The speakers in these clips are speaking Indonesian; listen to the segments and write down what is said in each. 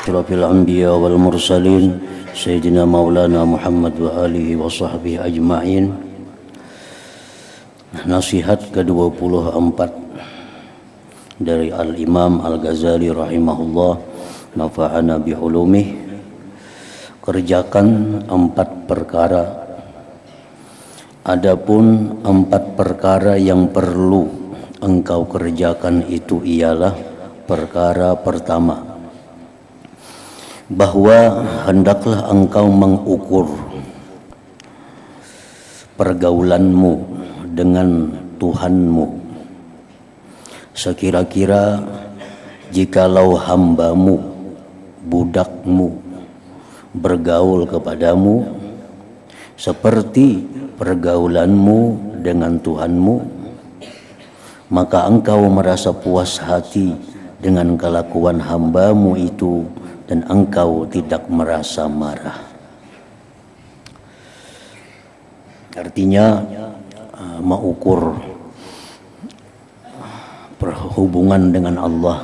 asyrafil anbiya wal mursalin sayyidina maulana Muhammad wa alihi wa sahbihi ajma'in. Nasihat ke-24 dari Al-Imam Al-Ghazali rahimahullah, nafa'ana bihulumih. Kerjakan 4 perkara. Adapun 4 perkara yang perlu engkau kerjakan itu ialah: perkara pertama, bahwa hendaklah engkau mengukur pergaulanmu dengan Tuhanmu. Sekira-kira jikalau hambamu, budakmu bergaul kepadamu seperti pergaulanmu dengan Tuhanmu, maka engkau merasa puas hati dengan kelakuan hambamu itu dan engkau tidak merasa marah. Artinya mengukur perhubungan dengan Allah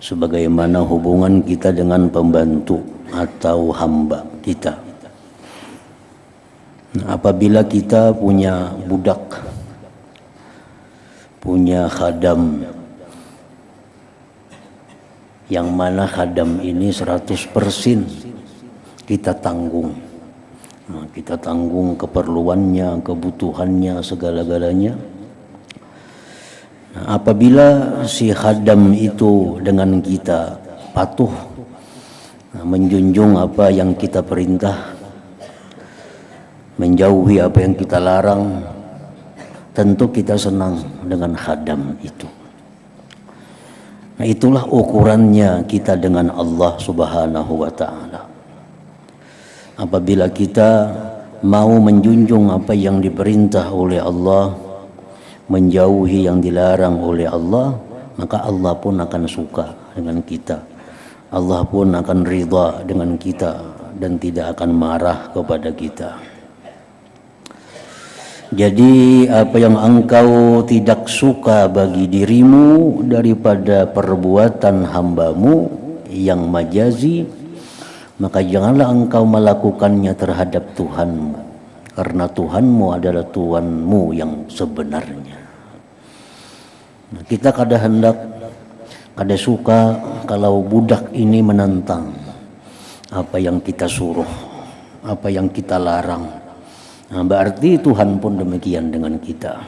sebagaimana hubungan kita dengan pembantu atau hamba kita. Apabila kita punya budak, punya khadam, yang mana khadam ini 100% kita tanggung. Kita tanggung keperluannya, kebutuhannya, segala-galanya. Apabila si khadam itu dengan kita patuh, menjunjung apa yang kita perintah, menjauhi apa yang kita larang, tentu kita senang dengan khadam itu. Nah, itulah ukurannya kita dengan Allah Subhanahu wa ta'ala. Apabila kita mau menjunjung apa yang diperintah oleh Allah, menjauhi yang dilarang oleh Allah, maka Allah pun akan suka dengan kita. Allah pun akan ridha dengan kita dan tidak akan marah kepada kita. Jadi apa yang engkau tidak suka bagi dirimu daripada perbuatan hambamu yang majazi, maka janganlah engkau melakukannya terhadap Tuhanmu, karena Tuhanmu adalah Tuhanmu yang sebenarnya. Nah, kita kadang suka kalau budak ini menentang apa yang kita suruh, apa yang kita larang. Nah, berarti Tuhan pun demikian dengan kita.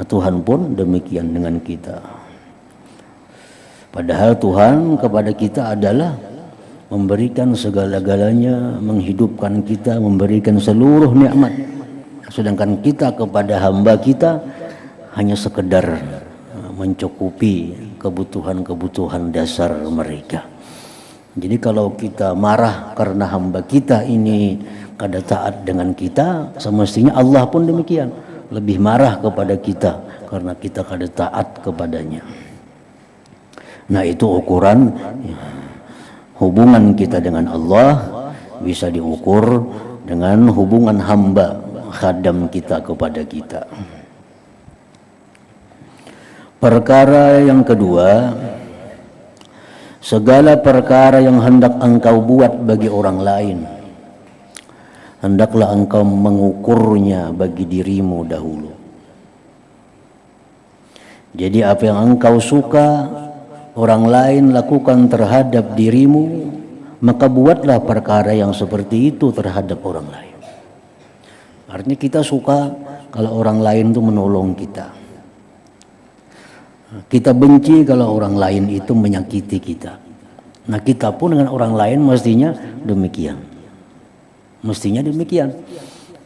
Tuhan pun demikian dengan kita. Padahal Tuhan kepada kita adalah memberikan segala-galanya, menghidupkan kita, memberikan seluruh nikmat. Sedangkan kita kepada hamba kita hanya sekedar mencukupi kebutuhan-kebutuhan dasar mereka. Jadi kalau kita marah karena hamba kita ini kada taat dengan kita, semestinya Allah pun demikian, lebih marah kepada kita karena kita kada taat kepadanya. Nah, itu ukuran hubungan kita dengan Allah bisa diukur dengan hubungan hamba khadam kita kepada kita. Perkara yang kedua, segala perkara yang hendak engkau buat bagi orang lain, hendaklah engkau mengukurnya bagi dirimu dahulu. Jadi apa yang engkau suka orang lain lakukan terhadap dirimu, maka buatlah perkara yang seperti itu terhadap orang lain. Artinya kita suka kalau orang lain itu menolong kita. Kita benci kalau orang lain itu menyakiti kita. Nah, kita pun dengan orang lain mestinya demikian. Mestinya demikian.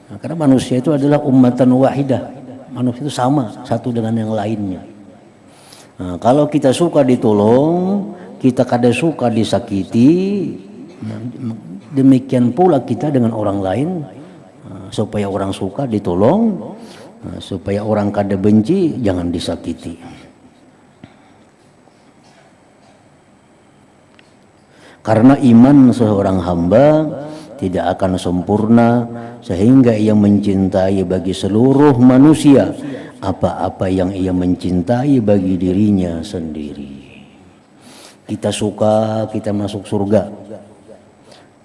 Nah, karena manusia itu adalah ummatan wahidah. Manusia itu sama satu dengan yang lainnya. Nah, kalau kita suka ditolong, kita kada suka disakiti, demikian pula kita dengan orang lain. Supaya orang suka ditolong, supaya orang kada benci, jangan disakiti. Karena iman seorang hamba tidak akan sempurna sehingga ia mencintai bagi seluruh manusia apa-apa yang ia mencintai bagi dirinya sendiri. Kita suka kita masuk surga,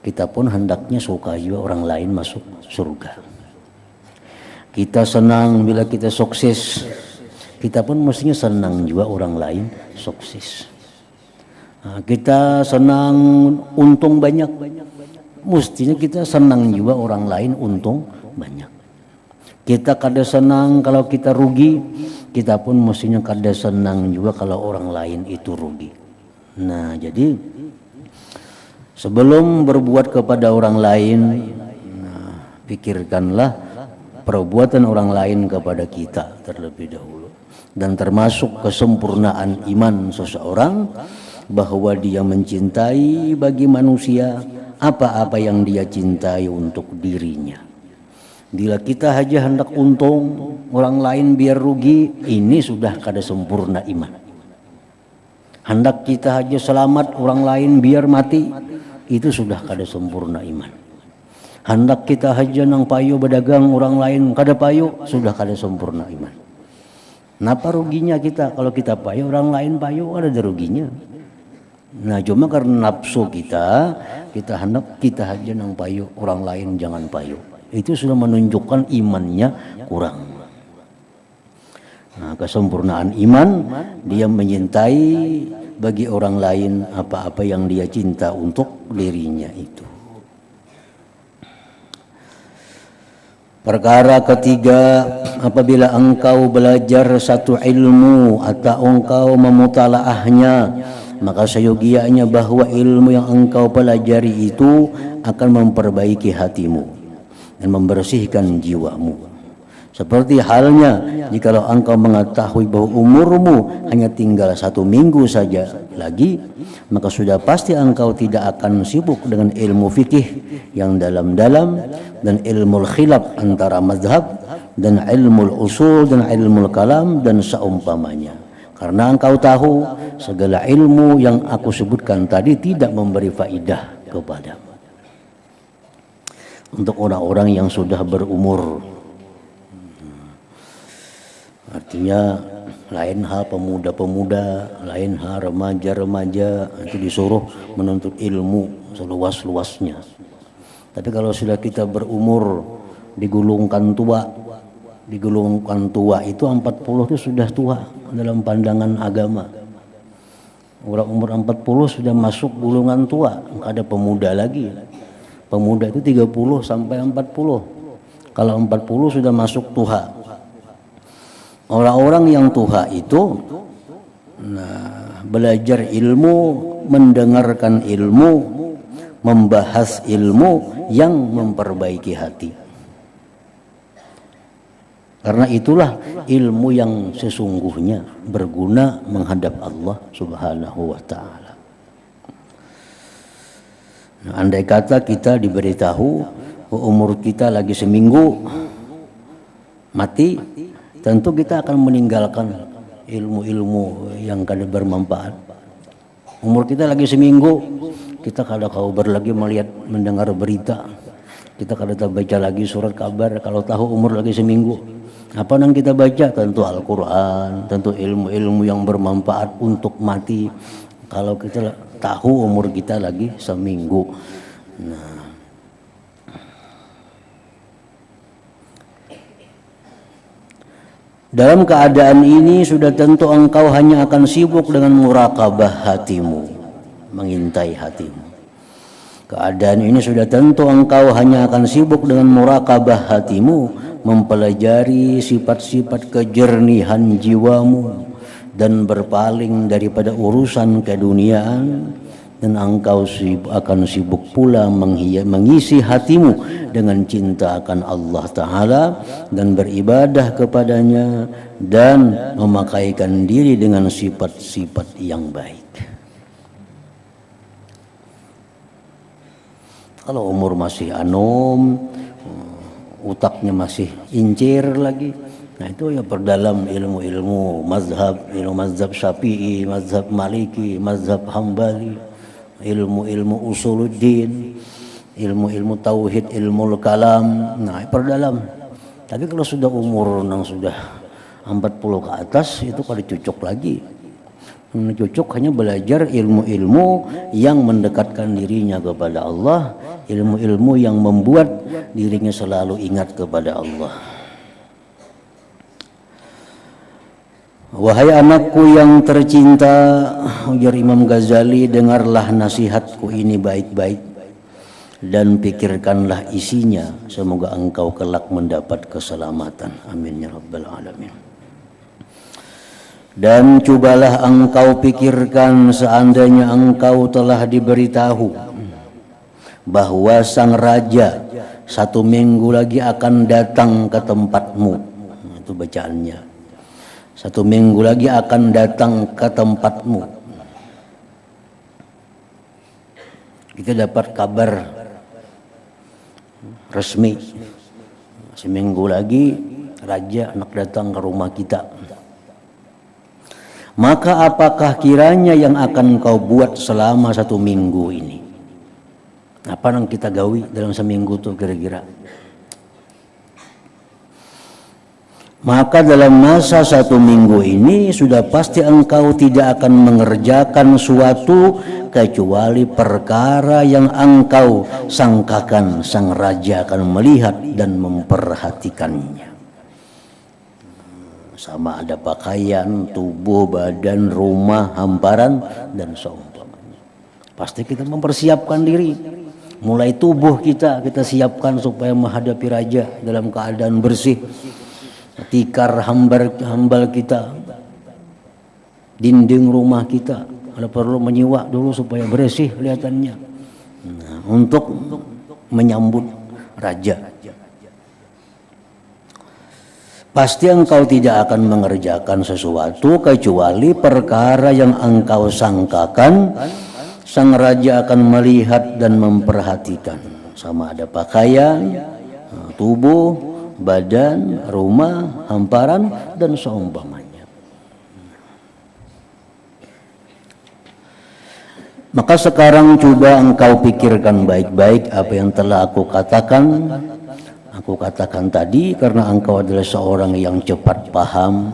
kita pun hendaknya suka juga orang lain masuk surga. Kita senang bila kita sukses, kita pun mestinya senang juga orang lain sukses. Nah, kita senang untung banyak, mestinya kita senang juga orang lain untung banyak. Kita kada senang kalau kita rugi, kita pun mestinya kada senang juga kalau orang lain itu rugi. Nah, jadi sebelum berbuat kepada orang lain, pikirkanlah perbuatan orang lain kepada kita terlebih dahulu. Dan termasuk kesempurnaan iman seseorang bahwa dia mencintai bagi manusia apa-apa yang dia cintai untuk dirinya. Bila kita hanya hendak untung orang lain biar rugi, ini sudah kada sempurna iman. Hendak kita hanya selamat orang lain biar mati, itu sudah kada sempurna iman. Hendak kita hanya nang payu berdagang orang lain kada payu, sudah kada sempurna iman. Napa ruginya kita kalau kita payu orang lain payu, ada ruginya. Nah, cuma karena nafsu kita hendak kita hanya nang payu orang lain jangan payu. Itu sudah menunjukkan imannya kurang. Nah, kesempurnaan iman dia menyintai bagi orang lain apa-apa yang dia cinta untuk dirinya itu. Perkara ketiga, apabila engkau belajar satu ilmu atau engkau memutalaahnya, maka seyogianya bahwa ilmu yang engkau pelajari itu akan memperbaiki hatimu dan membersihkan jiwamu. Seperti halnya jikalau engkau mengetahui bahwa umurmu hanya tinggal 1 minggu saja lagi, maka sudah pasti engkau tidak akan sibuk dengan ilmu fikih yang dalam-dalam dan ilmu khilaf antara mazhab dan ilmu usul dan ilmu kalam dan seumpamanya. Karena engkau tahu segala ilmu yang aku sebutkan tadi tidak memberi faidah kepadamu. Untuk orang-orang yang sudah berumur, artinya lain hal pemuda-pemuda, lain hal remaja-remaja, itu disuruh menuntut ilmu seluas-luasnya. Tapi kalau sudah kita berumur digulungkan tua itu 40 itu sudah tua dalam pandangan agama. Orang umur 40 sudah masuk gulungan tua, enggak ada pemuda lagi. Pemuda itu 30 sampai 40. Kalau 40 sudah masuk tuha. Orang-orang yang tuha itu belajar ilmu, mendengarkan ilmu, membahas ilmu yang memperbaiki hati. Karena itulah ilmu yang sesungguhnya berguna menghadap Allah Subhanahu wa ta'ala. Nah, andai kata kita diberitahu umur kita lagi seminggu mati, tentu kita akan meninggalkan ilmu-ilmu yang kada bermanfaat. Umur kita lagi seminggu, kita kada kabar lagi mendengar berita, kita kada baca lagi surat kabar. Kalau tahu umur lagi seminggu, apa yang kita baca? Tentu Al-Quran, tentu ilmu-ilmu yang bermanfaat untuk mati. Kalau kita tahu umur kita lagi seminggu. Nah, dalam keadaan ini sudah tentu engkau hanya akan sibuk dengan muraqabah hatimu, mengintai hatimu. Keadaan ini sudah tentu engkau hanya akan sibuk dengan muraqabah hatimu, mempelajari sifat-sifat kejernihan jiwamu dan berpaling daripada urusan keduniaan, dan engkau akan sibuk pula mengisi hatimu dengan cinta akan Allah Ta'ala dan beribadah kepadanya dan memakaikan diri dengan sifat-sifat yang baik. Kalau umur masih anom, utaknya masih incir lagi, nah itu ya perdalam ilmu-ilmu mazhab, ilmu mazhab Syafi'i, mazhab Maliki, mazhab Hambali, ilmu-ilmu usuluddin, ilmu-ilmu tauhid, ilmu kalam, nah perdalam. Tapi kalau sudah umur yang sudah 40 ke atas, itu kalau cucuk lagi. Cocok hanya belajar ilmu-ilmu yang mendekatkan dirinya kepada Allah, ilmu-ilmu yang membuat dirinya selalu ingat kepada Allah. Wahai anakku yang tercinta, ujar Imam Ghazali, dengarlah nasihatku ini baik-baik dan pikirkanlah isinya, semoga engkau kelak mendapat keselamatan. Amin ya rabbal alamin. Dan cobalah engkau pikirkan seandainya engkau telah diberitahu bahwa sang raja 1 minggu lagi akan datang ke tempatmu. Itu bacaannya. 1 minggu lagi akan datang ke tempatmu. Kita dapat kabar resmi. Seminggu lagi raja anak datang ke rumah kita. Maka apakah kiranya yang akan kau buat selama 1 minggu ini? Apa yang kita gawi dalam seminggu itu kira-kira? Maka dalam masa 1 minggu ini sudah pasti engkau tidak akan mengerjakan suatu kecuali perkara yang engkau sangkakan sang raja akan melihat dan memperhatikannya. Sama ada pakaian, tubuh, badan, rumah, hamparan, dan seumpamanya. Pasti kita mempersiapkan diri. Mulai tubuh kita siapkan supaya menghadapi raja dalam keadaan bersih. Tikar hambal kita, dinding rumah kita, ada perlu menyiwak dulu supaya bersih kelihatannya. Nah, untuk menyambut raja. Pasti engkau tidak akan mengerjakan sesuatu kecuali perkara yang engkau sangkakan sang raja akan melihat dan memperhatikan. Sama ada pakaian, tubuh, badan, rumah, hamparan, dan seumpamanya. Maka sekarang coba engkau pikirkan baik-baik apa yang telah aku katakan. Aku katakan tadi karena engkau adalah seorang yang cepat paham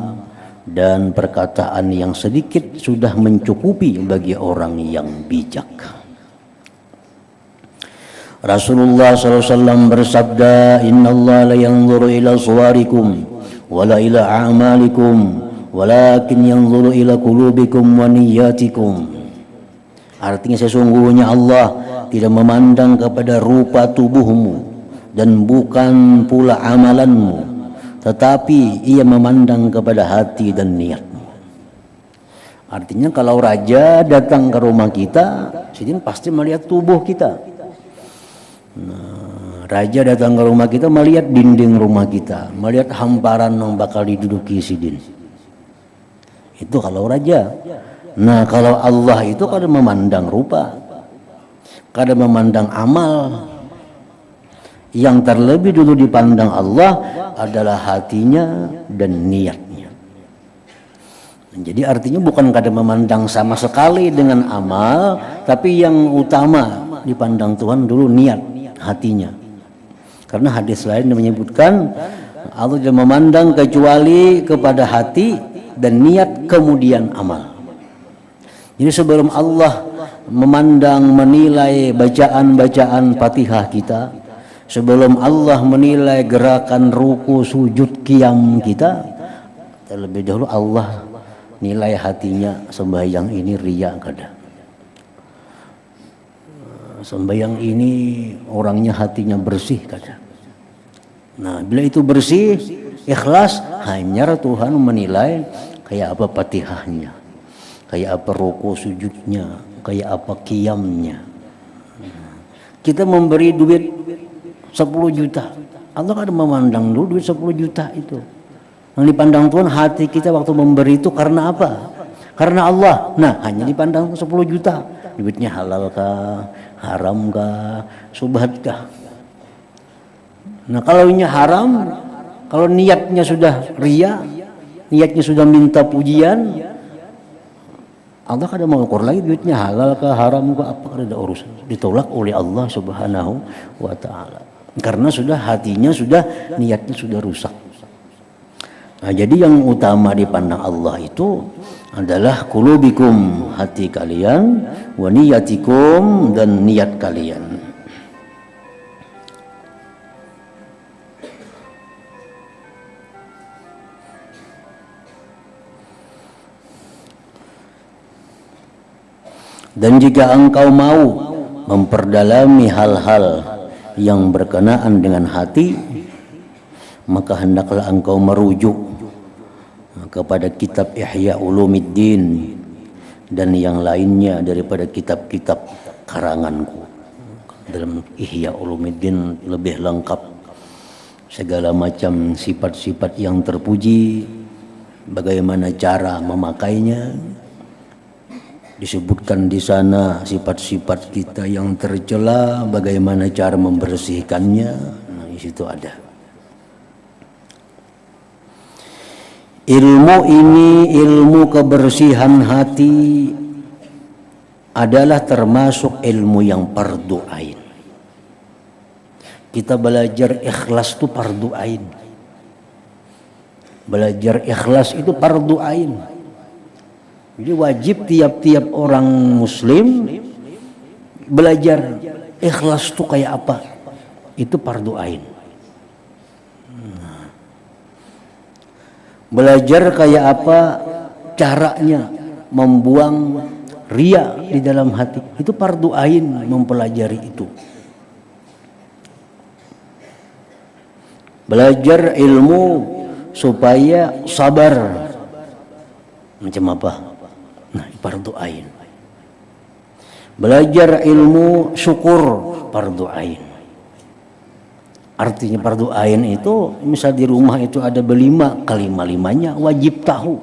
dan perkataan yang sedikit sudah mencukupi bagi orang yang bijak. Rasulullah SAW bersabda, Inna Allah la yanzuru ila suwarikum wala ila a'malikum walakin yanzuru ila qulubikum wa niyyatikum. Artinya sesungguhnya Allah tidak memandang kepada rupa tubuhmu dan bukan pula amalanmu, tetapi ia memandang kepada hati dan niatmu. Artinya kalau raja datang ke rumah kita, sidin pasti melihat tubuh kita. Nah, raja datang ke rumah kita melihat dinding rumah kita, melihat hamparan yang bakal diduduki sidin. Itu kalau raja. Nah, kalau Allah itu kadang memandang rupa, kadang memandang amal. Yang terlebih dulu dipandang Allah adalah hatinya dan niatnya. Jadi artinya bukan kadang memandang sama sekali dengan amal, tapi yang utama dipandang Tuhan dulu niat, hatinya. Karena hadis lain menyebutkan Allah tidak memandang kecuali kepada hati dan niat kemudian amal. Jadi sebelum Allah memandang, menilai bacaan-bacaan Fatihah kita, sebelum Allah menilai gerakan ruku, sujud, qiyam kita, terlebih dahulu Allah nilai hatinya. Sembahyang ini riya kada, sembahyang ini orangnya hatinya bersih kada. Nah, bila itu bersih, ikhlas, hanya Tuhan menilai kayak apa Fatihahnya, kayak apa ruku sujudnya, kayak apa qiyamnya. Kita memberi duit 10 juta. Allah kan memandang dulu duit 10 juta itu. Yang dipandang Tuhan hati kita waktu memberi itu karena apa? Karena Allah. Nah, hanya dipandang 10 juta. Duitnya halal kah? Haram kah? Subhat kah? Nah, kalau ini haram, kalau niatnya sudah riya, niatnya sudah minta pujian, Allah kadang mengukur lagi duitnya halal kah? Haram kah? Apa ada urusan? Ditolak oleh Allah Subhanahu wa ta'ala. Karena sudah hatinya sudah, niatnya sudah rusak. Nah, jadi yang utama dipandang Allah itu adalah qulubikum, hati kalian, wa niyatikum, dan niat kalian. Dan jika engkau mau memperdalami hal-hal yang berkenaan dengan hati, maka hendaklah engkau merujuk kepada kitab Ihya Ulumuddin dan yang lainnya daripada kitab-kitab karanganku. Dalam Ihya Ulumuddin lebih lengkap segala macam sifat-sifat yang terpuji, bagaimana cara memakainya. Disebutkan di sana sifat-sifat kita yang tercela, bagaimana cara membersihkannya. Nah, di situ ada. Ilmu ini, ilmu kebersihan hati, adalah termasuk ilmu yang fardu ain. Kita belajar ikhlas itu fardu ain. Belajar ikhlas itu fardu ain. Jadi wajib tiap-tiap orang muslim belajar ikhlas itu kayak apa. Itu fardu ain. Belajar kayak apa caranya membuang riya di dalam hati. Itu fardu ain mempelajari itu. Belajar ilmu supaya sabar. Macam apa? Nah, fardu ain. Belajar ilmu syukur, fardu ain. Artinya fardu ain itu, misal di rumah itu ada berlima, kelima-limanya wajib tahu.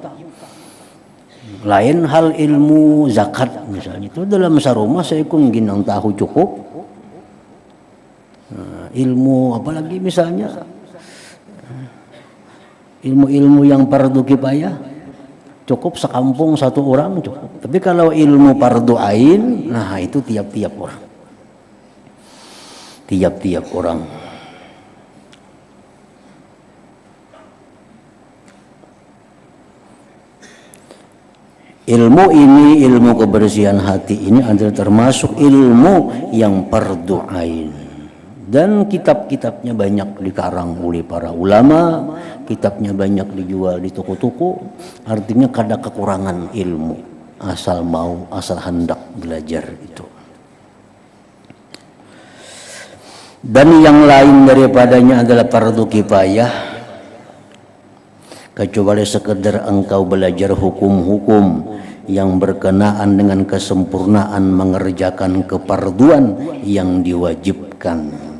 Lain hal ilmu zakat misalnya, itu dalam sarumah saya ginang tahu cukup. Nah, ilmu apalagi misalnya ilmu-ilmu yang fardu kifayah, cukup sekampung satu orang cukup. Tapi kalau ilmu fardu ain, nah itu tiap-tiap orang. Tiap-tiap orang. Ilmu ini, ilmu kebersihan hati ini adalah termasuk ilmu yang fardu ain. Dan kitab-kitabnya banyak dikarang oleh para ulama, kitabnya banyak dijual di toko-toko. Artinya kada kekurangan ilmu, asal mau, asal hendak belajar itu. Dan yang lain daripadanya adalah fardu kifayah, kecuali sekedar engkau belajar hukum-hukum yang berkenaan dengan kesempurnaan mengerjakan kefarduan yang diwajibkan.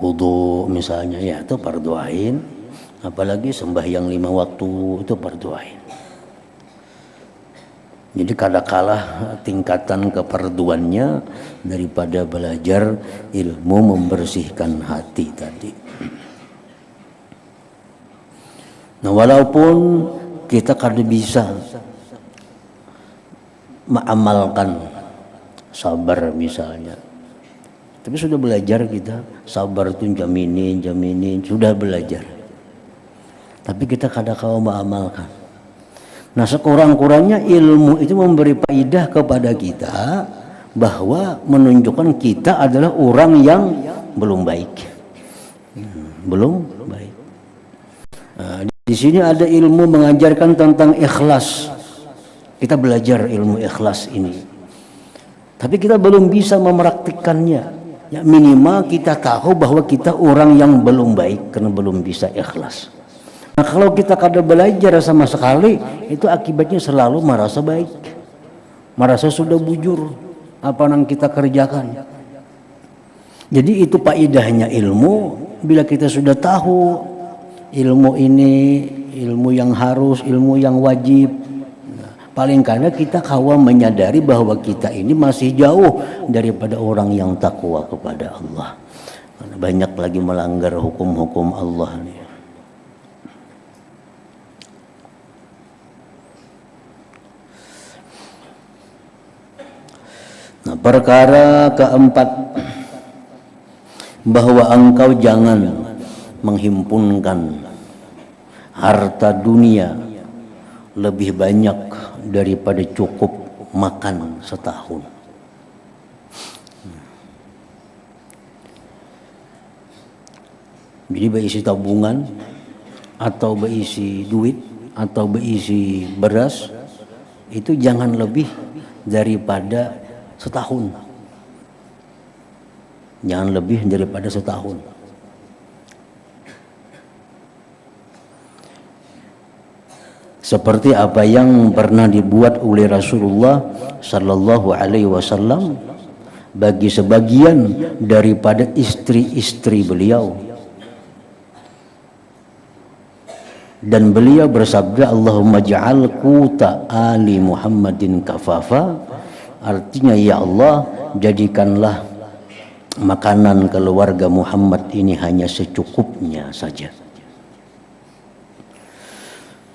Wudu misalnya, ya itu fardu ain. Apalagi sembahyang 5 waktu itu fardu ain. Jadi kalah tingkatan kefarduannya daripada belajar ilmu membersihkan hati tadi. Nah, walaupun kita kada bisa mengamalkan sabar misalnya, tapi sudah belajar kita sabar itu jaminin sudah belajar, tapi kita kada kau mengamalkan. Nah, sekurang-kurangnya ilmu itu memberi faedah kepada kita bahwa menunjukkan kita adalah orang yang belum baik, belum baik. Nah, di sini ada ilmu mengajarkan tentang ikhlas. Kita belajar ilmu ikhlas ini, tapi kita belum bisa mempraktikkannya. Ya, minimal kita tahu bahwa kita orang yang belum baik karena belum bisa ikhlas. Nah, kalau kita kada belajar sama sekali, itu akibatnya selalu merasa baik, merasa sudah bujur apa yang kita kerjakan. Jadi itu faedahnya ilmu. Bila kita sudah tahu ilmu ini, ilmu yang harus, ilmu yang wajib, paling kada kita kawa menyadari bahwa kita ini masih jauh daripada orang yang takwa kepada Allah. Karena banyak lagi melanggar hukum-hukum Allah nih. Nah, perkara keempat, bahwa engkau jangan menghimpunkan harta dunia lebih banyak daripada cukup makan setahun. Jadi berisi tabungan atau berisi duit atau berisi beras itu jangan lebih daripada setahun. Jangan lebih daripada setahun. Seperti apa yang pernah dibuat oleh Rasulullah sallallahu alaihi wasallam bagi sebagian daripada istri-istri beliau. Dan beliau bersabda, Allahumma ja'al quta ali Muhammadin kafafa. Artinya, ya Allah, jadikanlah makanan keluarga Muhammad ini hanya secukupnya saja.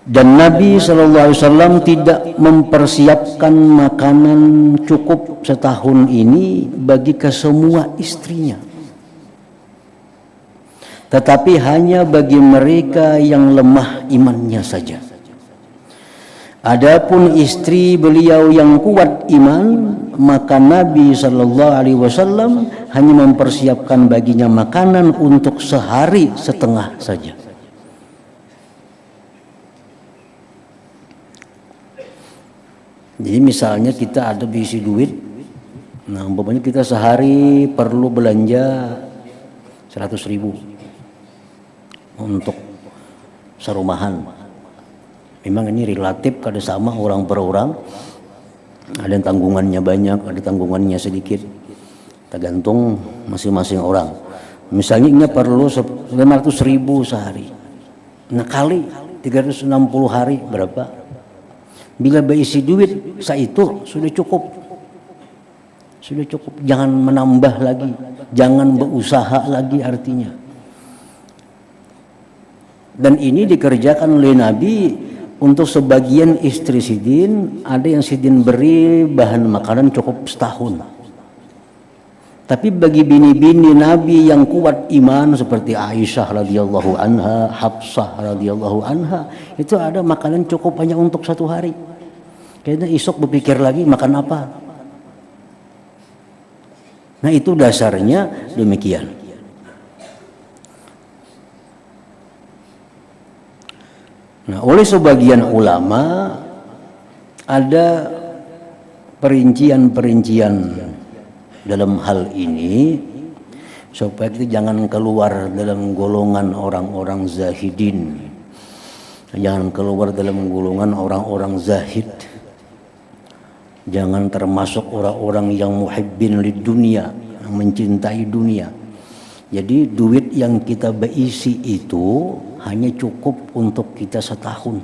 Dan Nabi SAW tidak mempersiapkan makanan cukup setahun ini bagi kesemua istrinya, tetapi hanya bagi mereka yang lemah imannya saja. Adapun istri beliau yang kuat iman, maka Nabi SAW hanya mempersiapkan baginya makanan untuk sehari setengah saja. Jadi misalnya kita ada berisi duit, nah umpamanya kita sehari perlu belanja 100.000 untuk serumahan. Memang ini relatif kada sama orang per orang. Ada yang tanggungannya banyak, ada tanggungannya sedikit. Tergantung masing-masing orang. Misalnya ini perlu 500.000 sehari. Nah kali 360 hari berapa? Bila berisi duit itu sudah cukup. Sudah cukup, jangan menambah lagi, jangan berusaha lagi artinya. Dan ini dikerjakan oleh Nabi untuk sebagian istri sidin, ada yang sidin beri bahan makanan cukup setahun. Tapi bagi bini-bini Nabi yang kuat iman seperti Aisyah radhiyallahu anha, Hafsah radhiyallahu anha, itu ada makanan cukup hanya untuk 1 hari. Kayaknya esok berpikir lagi makan apa. Nah itu dasarnya demikian. Nah oleh sebagian ulama ada perincian-perincian dalam hal ini supaya kita jangan keluar dalam golongan orang-orang zahidin, jangan keluar dalam golongan orang-orang zahid, jangan termasuk orang-orang yang muhibbin lid dunia, yang mencintai dunia. Jadi duit yang kita berisi itu hanya cukup untuk kita setahun.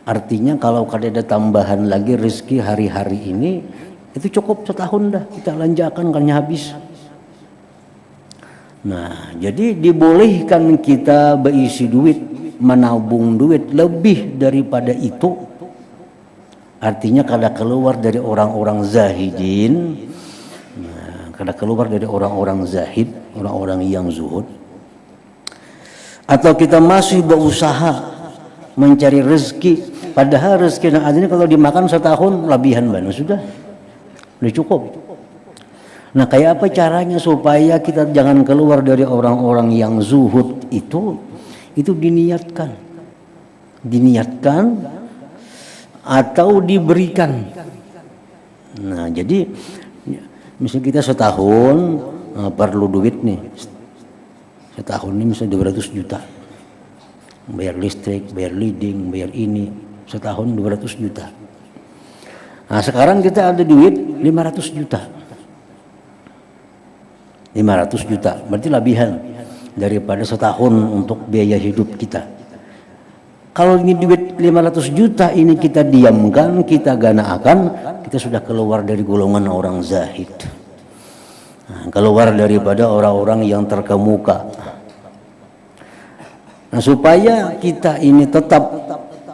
Artinya kalau ada tambahan lagi rezeki hari-hari ini, itu cukup setahun dah kita lanjakan kan habis. Nah, jadi dibolehkan kita berisi duit, menabung duit lebih daripada itu. Artinya kada keluar dari orang-orang zahidin, kada keluar dari orang-orang zahid, orang-orang yang zuhud. Atau kita masih berusaha mencari rezeki, padahal rezeki yang ada ini kalau dimakan setahun lebihan banget sudah cukup. Nah kayak apa caranya supaya kita jangan keluar dari orang-orang yang zuhud itu diniatkan atau diberikan. Nah jadi misalnya kita setahun perlu duit nih, setahun ini misalnya 200 juta, bayar listrik, bayar leading, bayar ini, setahun 200 juta. Nah sekarang kita ada duit 500 juta. 500 juta berarti lebihan daripada setahun untuk biaya hidup kita. Kalau ini duit 500 juta ini kita diamkan, kita ganakan, kita sudah keluar dari golongan orang zahid. Nah, keluar daripada orang-orang yang terkemuka. Nah supaya kita ini tetap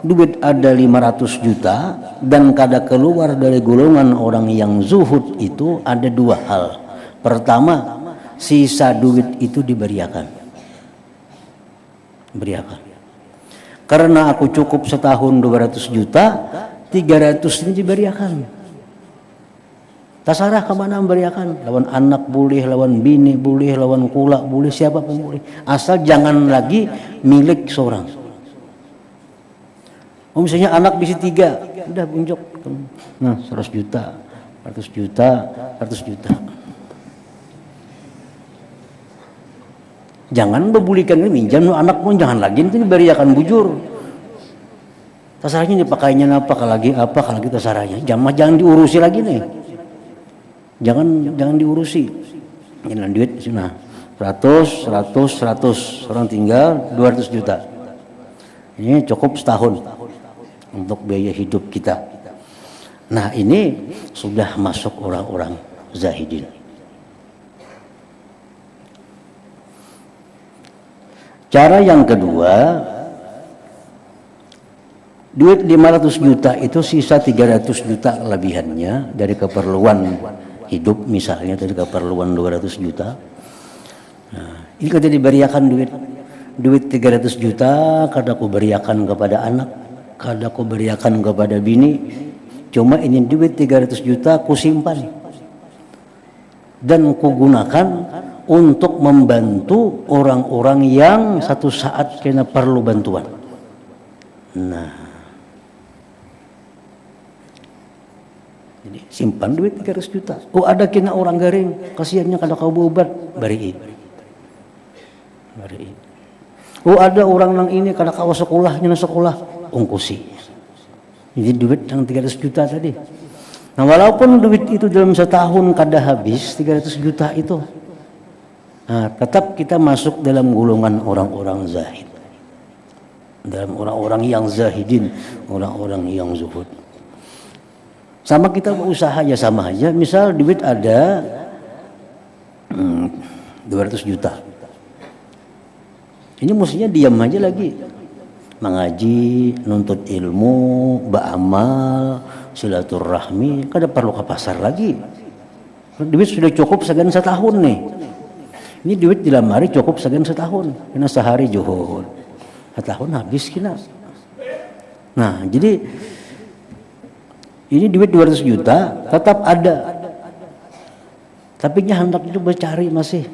duit ada 500 juta dan kada keluar dari golongan orang yang zuhud itu ada 2 hal. Pertama, sisa duit itu diberiakan. Karena aku cukup setahun 200 juta, 300 ini diberiakan. Tasarah kemana memberiakan? Lawan anak boleh, lawan bini boleh, lawan kula boleh, siapapun boleh. Asal jangan lagi milik seorang. Misalnya anak bisa 3, udah unjuk. Nah 100 juta, 100 juta, 100 juta. Jangan bebulikan ini minjam anak pun jangan lagi itu diberiakan bujur. Tasarahnya dipakainya apa, kalau lagi tasarahnya. Jangan diurusi lagi nih. Jangan diurusi. Jangan duit nah 100 orang tinggal 200 juta. Ini cukup setahun untuk biaya hidup kita. Nah, ini sudah masuk orang-orang zahidin. Cara yang kedua, duit 500 juta itu sisa 300 juta kelebihannya dari keperluan hidup, misalnya dari keperluan 200 juta. Nah, ini kita diberiakan duit 300 juta, kada aku beriakan kepada anak, kada aku beriakan kepada bini. Cuma ini duit 300 juta ku simpan dan ku gunakan untuk membantu orang-orang yang satu saat kena perlu bantuan. Nah, jadi simpan duit 300 juta. Oh, ada kena orang garing, kasihannya kada kau berobat, bariin. Oh, ada orang nang ini kada kau sekolahnya sekolah, ungkusi. Jadi duit yang 300 juta tadi. Nah, walaupun duit itu dalam setahun kada habis 300 juta itu, nah, tetap kita masuk dalam golongan orang-orang zahid, dalam orang-orang yang zahidin, orang-orang yang zuhud. Sama kita berusaha ya sama aja. Misal duit ada 200 juta, ini mestinya diam aja lagi, mengaji, nuntut ilmu, beramal, silaturahmi, kada perlu ke pasar lagi. Duit sudah cukup segan setahun nih. Ini duit di lemari cukup segan setahun, kena sehari juhud, setahun habis kena. Nah, jadi ini duit 200 juta tetap ada, tapi hendak itu bercari masih.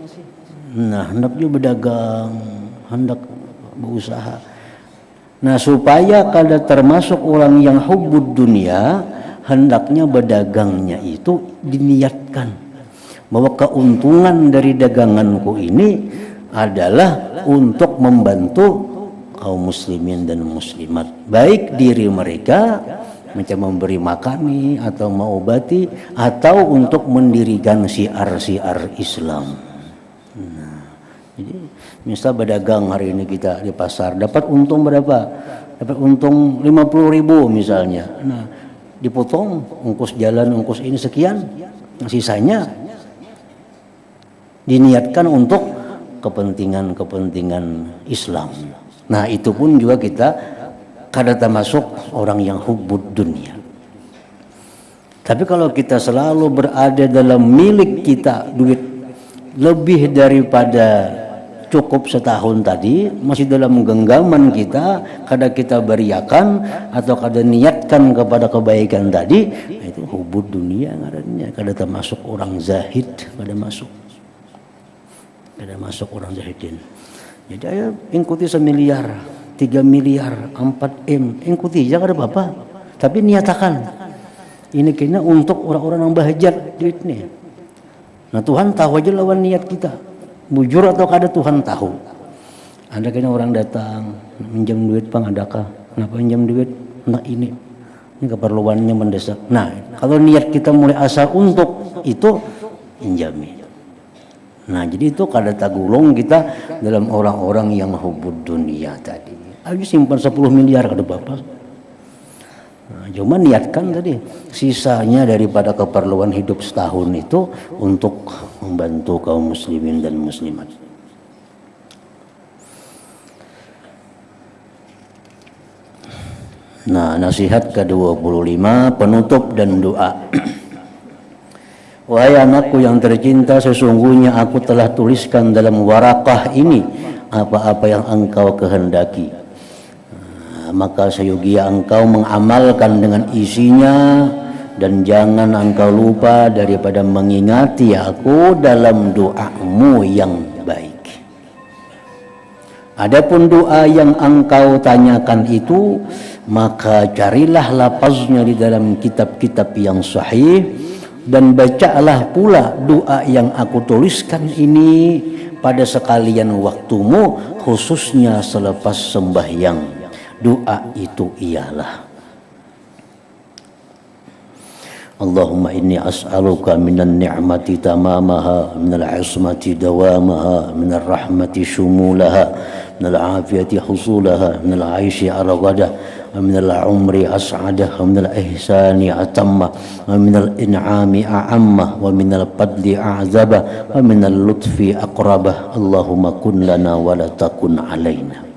Nah, hendak itu berdagang, hendak berusaha. Nah, supaya kada termasuk orang yang hubbud dunia, hendaknya berdagangnya itu diniatkan bahwa keuntungan dari daganganku ini adalah untuk membantu kaum muslimin dan muslimat, baik diri mereka macam memberi makani atau mengobati, atau untuk mendirikan syiar-syiar Islam. Nah, jadi misal berdagang hari ini kita di pasar dapat untung berapa? Dapat untung 50.000 misalnya. Nah, dipotong ongkos jalan, ongkos ini sekian. Nah, sisanya diniatkan untuk kepentingan Islam. Nah, itu pun juga kita kada termasuk orang yang hubbud dunia. Tapi kalau kita selalu berada dalam milik kita duit lebih daripada cukup setahun tadi, masih dalam genggaman kita, kada kita beriakan atau kada niatkan kepada kebaikan tadi, nah itu hubbud dunia ngarannya. Kada termasuk orang zahid, kada masuk orang zahidin. Jadi ayo ikuti 1 miliar, 3 miliar, 4M, ikuti aja kada apa-apa, tapi niatakan ini kena untuk orang-orang yang bahajat duit nih. Nah, Tuhan tahu aja lawan niat kita, bujur atau kada Tuhan tahu. Ada kena orang datang minjam duit, Bang, adakah? Kenapa minjam duit? Nah, ini keperluannya mendesak. Nah, kalau niat kita mulai asal untuk itu, pinjami. Nah, jadi itu kada tagulung kita dalam orang-orang yang hubbud dunia tadi. Ayo simpan 10 miliar kada apa-apa. Nah, cuma niatkan tadi sisanya daripada keperluan hidup setahun itu untuk membantu kaum muslimin dan muslimat. Nah, nasihat ke-25, penutup dan doa. Wahai anakku yang tercinta, sesungguhnya aku telah tuliskan dalam warakah ini apa-apa yang engkau kehendaki. maka sayogia engkau mengamalkan dengan isinya, dan jangan engkau lupa daripada mengingati aku dalam doamu yang baik. Adapun doa yang engkau tanyakan itu, maka carilah lapaznya di dalam kitab-kitab yang sahih, dan bacalah pula doa yang aku tuliskan ini pada sekalian waktumu, khususnya selepas sembahyang. Doa itu ialah, Allahumma inni as'aluka minan ni'mati tamamaha, minal ismati dawamaha, minal rahmati shumulaha, minal afiyati husulaha, minal aishi aragadah, minal umri as'adah, minal ihsani atamma, minal in'ami a'amma, wa minal fadli a'zabah, wa minal lutfi aqrabah. Allahumma kun lana wa la takun alaina.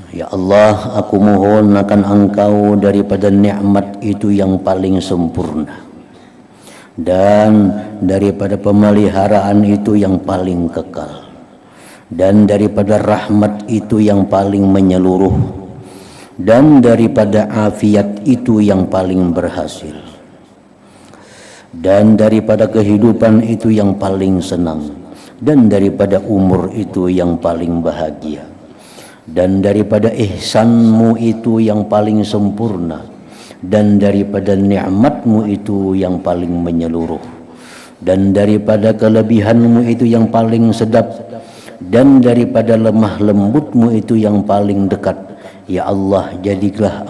Ya Allah, aku mohon akan engkau daripada nikmat itu yang paling sempurna, dan daripada pemeliharaan itu yang paling kekal, dan daripada rahmat itu yang paling menyeluruh, dan daripada afiat itu yang paling berhasil, dan daripada kehidupan itu yang paling senang, dan daripada umur itu yang paling bahagia, dan daripada ihsanmu itu yang paling sempurna, dan daripada nikmatmu itu yang paling menyeluruh, dan daripada kelebihanmu itu yang paling sedap, dan daripada lemah lembutmu itu yang paling dekat. Ya Allah, jadikan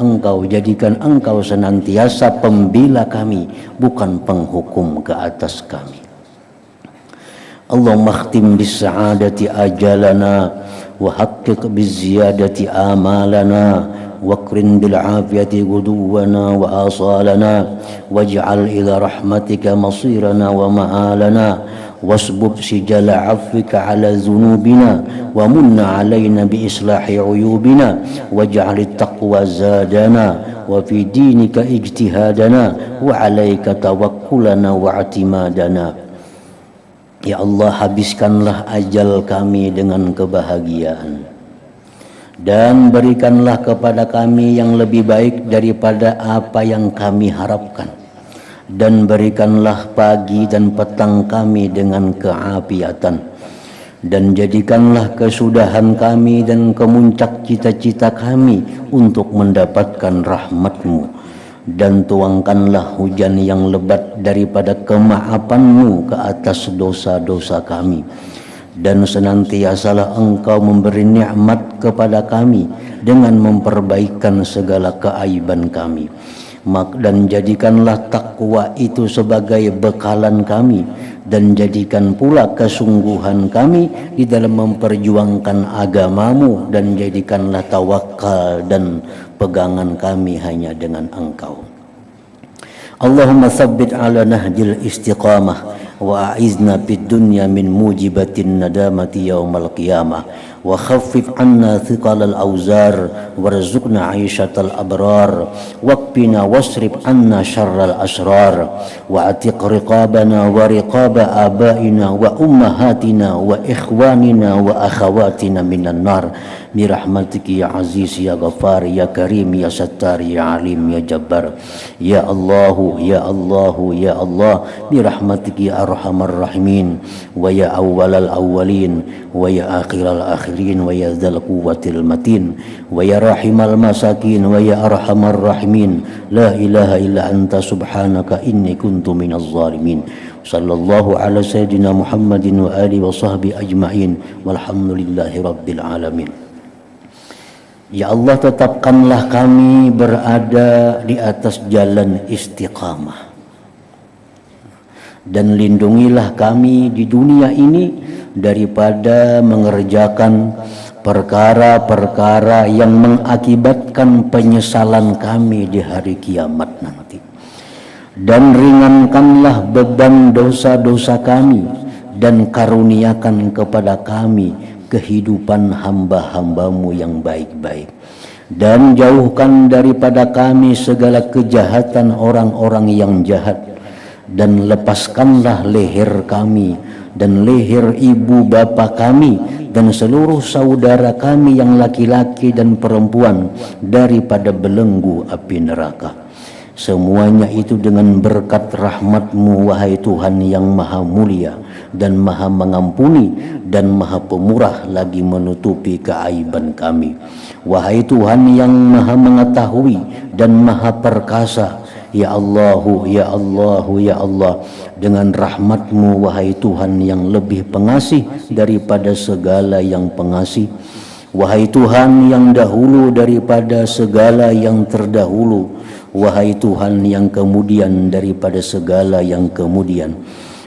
engkau senantiasa pembela kami, bukan penghukum ke atas kami. Allahumma khtim bis sa'adati ajalana wa haqqiq biz ziyadati amalana wakrin bil afiyati guduwana wa asalana waj'al ila rahmatika masirana wa ma'alana wasbub sijala afwika ala dhunubina wa munna alaina bi islahi uyubina waj'al at-taqwa zadana wa fi dinika ijtihadana wa alaika tawakkulana wa i'timadana. Ya Allah, habiskanlah ajal kami dengan kebahagiaan, dan berikanlah kepada kami yang lebih baik daripada apa yang kami harapkan, dan berikanlah pagi dan petang kami dengan keapiatan, dan jadikanlah kesudahan kami dan kemuncak cita-cita kami untuk mendapatkan rahmat-Mu, dan tuangkanlah hujan yang lebat daripada kemaafanmu ke atas dosa-dosa kami, dan senantiasalah Engkau memberi nikmat kepada kami dengan memperbaikan segala keaiban kami, dan jadikanlah takwa itu sebagai bekalan kami, dan jadikan pula kesungguhan kami di dalam memperjuangkan agamamu, dan jadikanlah tawakal dan pegangan kami hanya dengan Engkau. Allahumma tsabbit ala nahjil istiqamah wa a'izna fid dunya min mujibatin nadamati yaumal qiyamah wa khaffif anna thiqalal auzar warzuqna 'aishatal abrar waqfina wasrif anna syarral asrar wa atiq riqabana wa riqaba abaina wa ummahatina wa ikhwanina wa akhawatina minan nar birahmatiki ya aziz ya ghafar ya karim ya sattar ya alim ya jabbar. Ya Allahu ya Allahu ya Allah, birahmatiki ya arhamar rahimin wa ya awwalal awwalin wa ya akhiral akhirin wa ya dzal quwwatil matin wa ya rahimal masakin wa ya arhamar rahimin. La ilaha illa anta subhanaka inni kuntu minaz zalimin. Sallallahu ala sayyidina Muhammadin wa alihi wa sahbihi ajma'in walhamdulillahi rabbil alamin. Ya Allah, tetapkanlah kami berada di atas jalan istiqamah, dan lindungilah kami di dunia ini daripada mengerjakan perkara-perkara yang mengakibatkan penyesalan kami di hari kiamat nanti, dan ringankanlah beban dosa-dosa kami, dan karuniakan kepada kami kehidupan hamba-hambamu yang baik-baik, dan jauhkan daripada kami segala kejahatan orang-orang yang jahat, dan lepaskanlah leher kami dan leher ibu bapa kami dan seluruh saudara kami yang laki-laki dan perempuan daripada belenggu api neraka. Semuanya itu dengan berkat rahmat-Mu wahai Tuhan yang maha mulia dan maha mengampuni dan maha pemurah lagi menutupi keaiban kami. Wahai Tuhan yang maha mengetahui dan maha perkasa, ya Allahu, ya Allahu, ya Allah, dengan rahmat-Mu wahai Tuhan yang lebih pengasih daripada segala yang pengasih. Wahai Tuhan yang dahulu daripada segala yang terdahulu, wahai Tuhan yang kemudian daripada segala yang kemudian,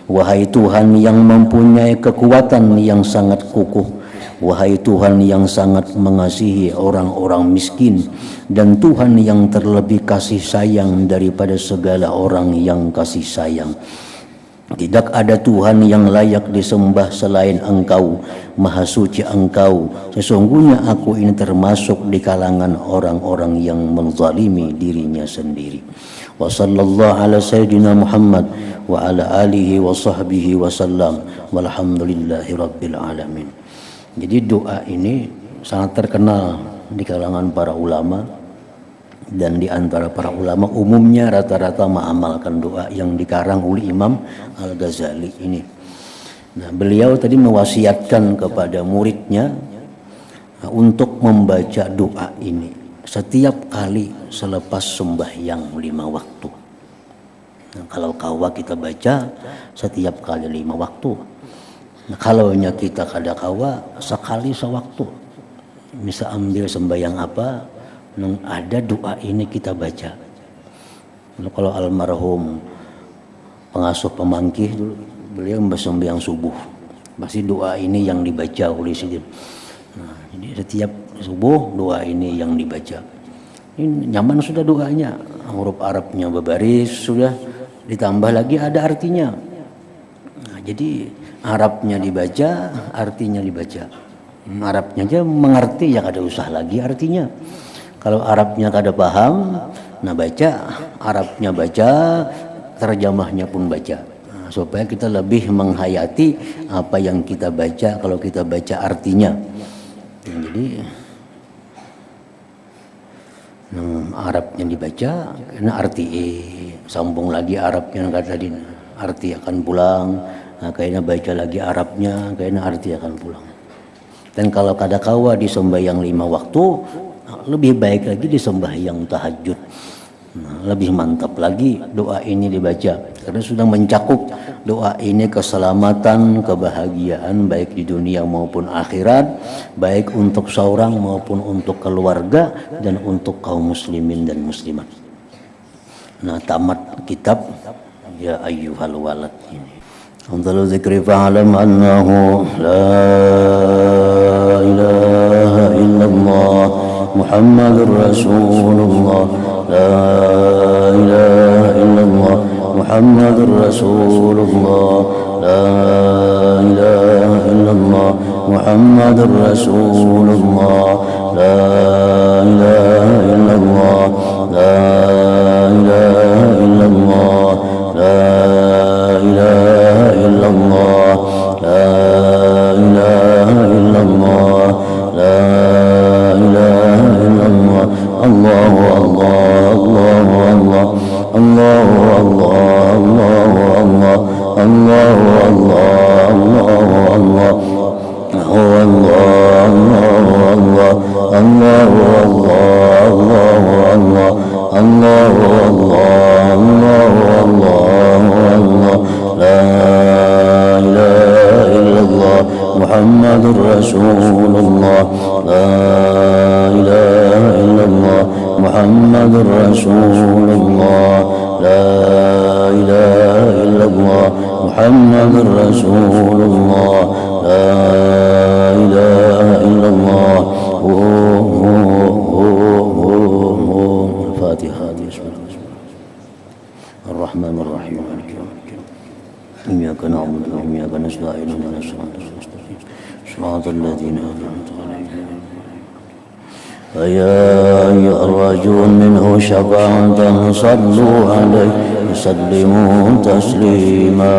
wahai Tuhan yang mempunyai kekuatan yang sangat kukuh, wahai Tuhan yang sangat mengasihi orang-orang miskin, dan Tuhan yang terlebih kasih sayang daripada segala orang yang kasih sayang. Tidak ada Tuhan yang layak disembah selain Engkau, Maha Suci Engkau. Sesungguhnya aku ini termasuk di kalangan orang-orang yang menzalimi dirinya sendiri. Wa sallallahu ala sayyidina Muhammad wa ala alihi wa sahbihi wa sallam, walhamdulillahi rabbil alamin. Jadi doa ini sangat terkenal di kalangan para ulama, dan di antara para ulama umumnya rata-rata mengamalkan doa yang dikarang oleh Imam Al-Ghazali ini. Nah, beliau tadi mewasiatkan kepada muridnya untuk membaca doa ini setiap kali selepas sembahyang 5 waktu. Nah, kalau kawa kita baca setiap kali 5 waktu. Nah, kalaunya kita kada kawa sekali sewaktu. Misal ambil sembahyang apa, ada doa ini kita baca. Kalau almarhum pengasuh pemangkih dulu, beliau sembahyang subuh, pasti doa ini yang dibaca oleh sidin. Nah, jadi setiap subuh doa ini yang dibaca. Ini nyaman sudah doanya, huruf Arabnya berbaris sudah, ditambah lagi ada artinya. Nah, jadi Arabnya dibaca, artinya dibaca. Arabnya aja mengerti, ya kada usah lagi artinya. Kalau Arabnya kada paham, nah baca, Arabnya baca, terjemahnya pun baca. Nah, supaya kita lebih menghayati apa yang kita baca kalau kita baca artinya. Nah, jadi Arabnya dibaca, karena arti sambung lagi Arabnya kata tadi, arti akan pulang. Nah, kayaknya baca lagi Arabnya, kayaknya arti akan pulang. Dan kalau kada kawa di sembahyang 5 waktu, lebih baik lagi di sembahyang tahajud. Nah, lebih mantap lagi doa ini dibaca karena sudah mencakup doa ini keselamatan, kebahagiaan baik di dunia maupun akhirat, baik untuk seorang maupun untuk keluarga dan untuk kaum muslimin dan muslimat. Nah, tamat kitab ya ayyuhal walad ini. Afdalu dzikri fa'lam annahu la ilaha illallah Muhammadur Rasulullah, la ilaha illallah Muhammadur Rasulullah, la ilaha illallah Muhammadur Rasulullah, la ilaha illallah, la ilaha illallah, la ilaha illallah, la ilaha illallah, la ilaha illallah. Allahu Allah, Allahu Allah, Allahu Allah, Allahu Allah, Allahu Allah, Allahu Allah, Allahu Allah, Allahu Allah, Allahu Allah, Allahu Allah, Allahu Allah, la ilaha illallah Muhammadur Rasulullah, la ilaha illallah Muhammadur Rasulullah, la ilaha illallah Muhammadur Rasulullah, la ilaha illallah. Al-Fatihah. Ar-Rahman Ar-Rahim. Iyyaka na'budu wa iyyaka nasta'in. Shiratal ladzina an'amta 'alaihim. Ya ayyuhar-rajul minhu syafa'atan sallu 'alaihi wa sallimu taslima.